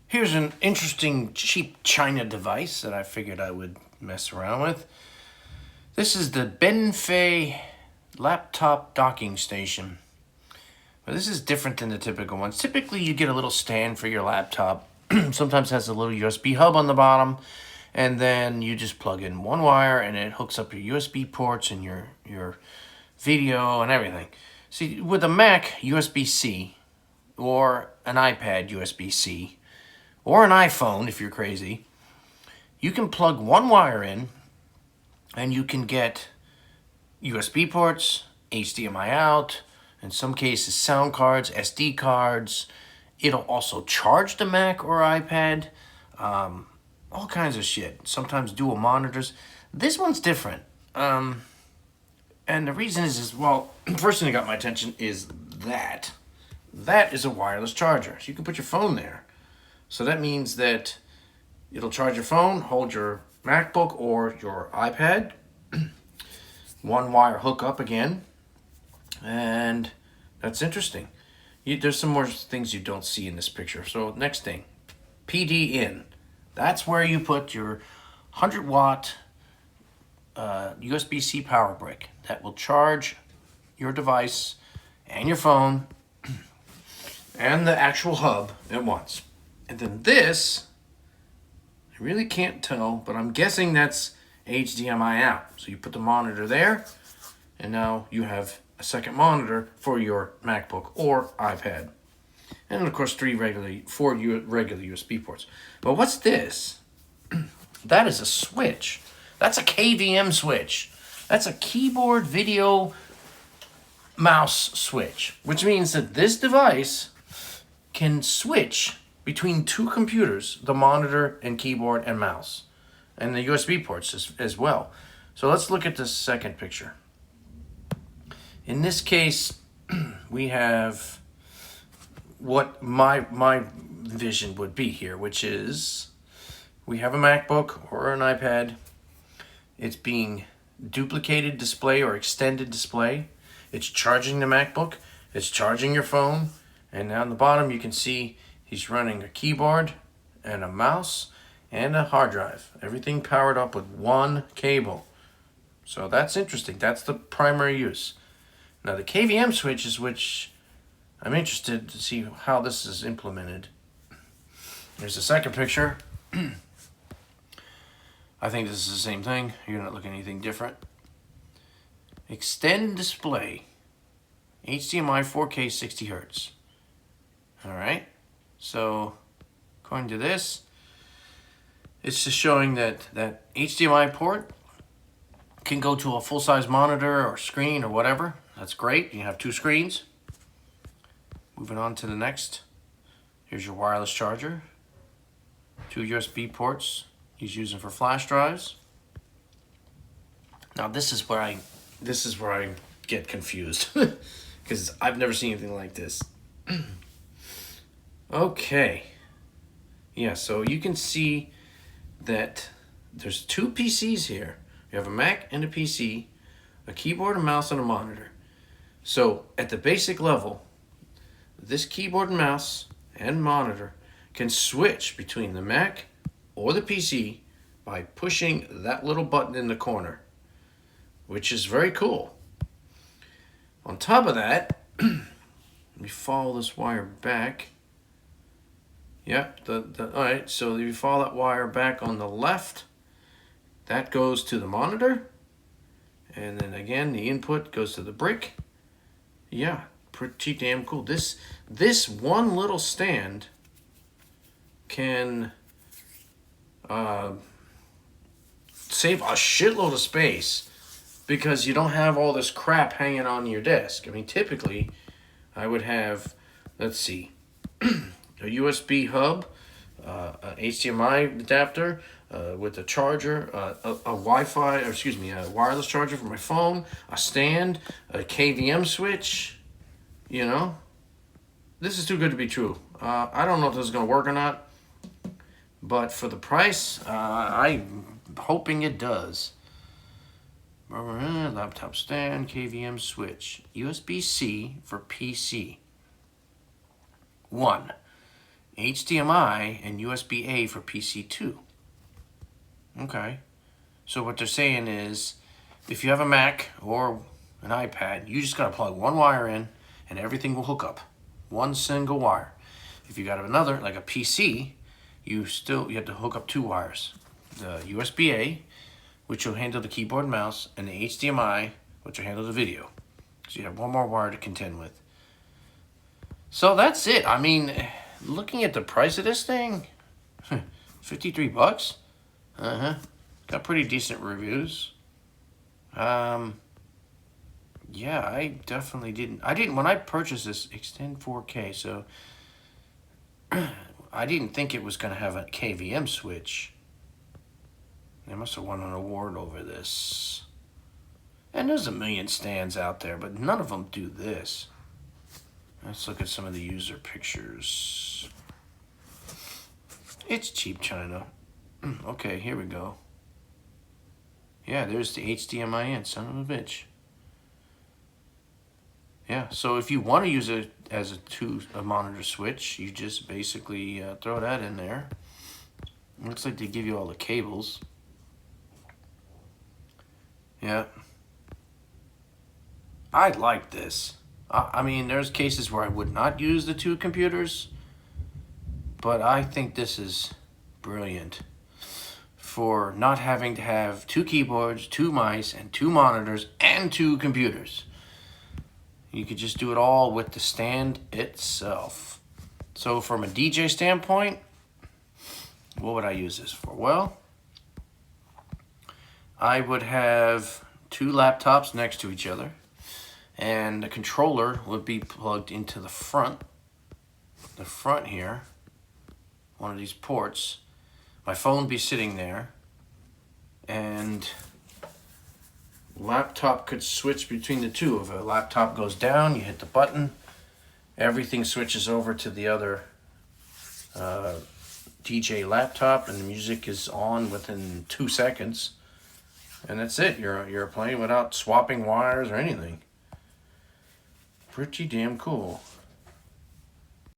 Here's an interesting cheap China device that I figured I would mess around with. This is the Benfei laptop docking station. But this is different than the typical ones. Typically you get a little stand for your laptop. Sometimes has a little USB hub on the bottom, and then you just plug in one wire and it hooks up your USB ports and your video and everything. See, with a Mac, USB-C, or an iPad, USB-C, or an iPhone, if you're crazy, you can plug one wire in and you can get USB ports, HDMI out, in some cases sound cards, SD cards. It'll also charge the Mac or iPad, all kinds of shit. Sometimes dual monitors. This one's different. And the reason is well, first thing that got my attention is that. That is a wireless charger. So you can put your phone there. So that means that it'll charge your phone, hold your MacBook or your iPad. One wire hookup again. And that's interesting. There's some more things you don't see in this picture. So next thing, PD in. That's where you put your 100-watt USB-C power brick that will charge your device and your phone and the actual hub at once. And then this, I really can't tell, but I'm guessing that's HDMI out. So you put the monitor there, and now you have a second monitor for your MacBook or iPad. And of course, four regular USB ports. But what's this? That is a switch. That's a KVM switch. That's a keyboard video mouse switch, which means that this device can switch between two computers, the monitor and keyboard and mouse, and the USB ports as well. So let's look at this second picture. In this case, we have what my vision would be here, which is we have a MacBook or an iPad. It's being duplicated display or extended display. It's charging the MacBook. It's charging your phone. And down the bottom you can see he's running a keyboard and a mouse and a hard drive. Everything powered up with one cable. So that's interesting. That's the primary use. Now the KVM switch is which I'm interested to see how this is implemented. There's the second picture. I think this is the same thing. You're not looking at anything different. Extend display. HDMI 4K 60 Hertz. Alright. So according to this, it's just showing that HDMI port can go to a full-size monitor or screen or whatever. That's great. You have two screens. Moving on to the next. Here's your wireless charger. Two USB ports he's using for flash drives. Now this is where I get confused because I've never seen anything like this. Okay. Yeah, so you can see that there's two PCs here. You have a Mac and a PC, a keyboard, a mouse, and a monitor. So at the basic level, this keyboard and mouse and monitor can switch between the Mac or the PC by pushing that little button in the corner, which is very cool. On top of that, let me follow this wire back. Yep, all right, so if you follow that wire back on the left, that goes to the monitor. And then again, the input goes to the brick. Yeah, pretty damn cool. This one little stand can save a shitload of space because you don't have all this crap hanging on your desk. I mean, typically, I would have, let's see, a USB hub, an HDMI adapter with a charger, a Wi-Fi, or excuse me, a wireless charger for my phone, a stand, a KVM switch. You know, this is too good to be true. I don't know if this is going to work or not, but for the price, I'm hoping it does. Laptop stand, KVM switch, USB-C for PC. 1. HDMI and USB-A for PC2. Okay. So what they're saying is, if you have a Mac or an iPad, you just gotta plug one wire in and everything will hook up. One single wire. If you got another, like a PC, you have to hook up two wires. The USB-A, which will handle the keyboard and mouse, and the HDMI, which will handle the video. So you have one more wire to contend with. So that's it. I mean, looking at the price of this thing, 53 bucks? Got pretty decent reviews. Yeah, I definitely didn't. When I purchased this, extend 4K, so I didn't think it was going to have a KVM switch. They must have won an award over this. And there's a million stands out there, but none of them do this. Let's look at some of the user pictures. It's cheap China. Okay, here we go. Yeah, there's the HDMI in, son of a bitch. Yeah, so if you want to use it as a monitor switch, you just basically throw that in there. Looks like they give you all the cables. Yeah. I like this. I mean, there's cases where I would not use the two computers, but I think this is brilliant for not having to have two keyboards, two mice, and two monitors, and two computers. You could just do it all with the stand itself. So from a DJ standpoint, what would I use this for? Well, I would have two laptops next to each other, and the controller would be plugged into the front here, one of these ports. My phone would be sitting there, and laptop could switch between the two. If a laptop goes down, you hit the button, everything switches over to the other DJ laptop, and the music is on within 2 seconds, and that's it. You're playing without swapping wires or anything. Pretty damn cool.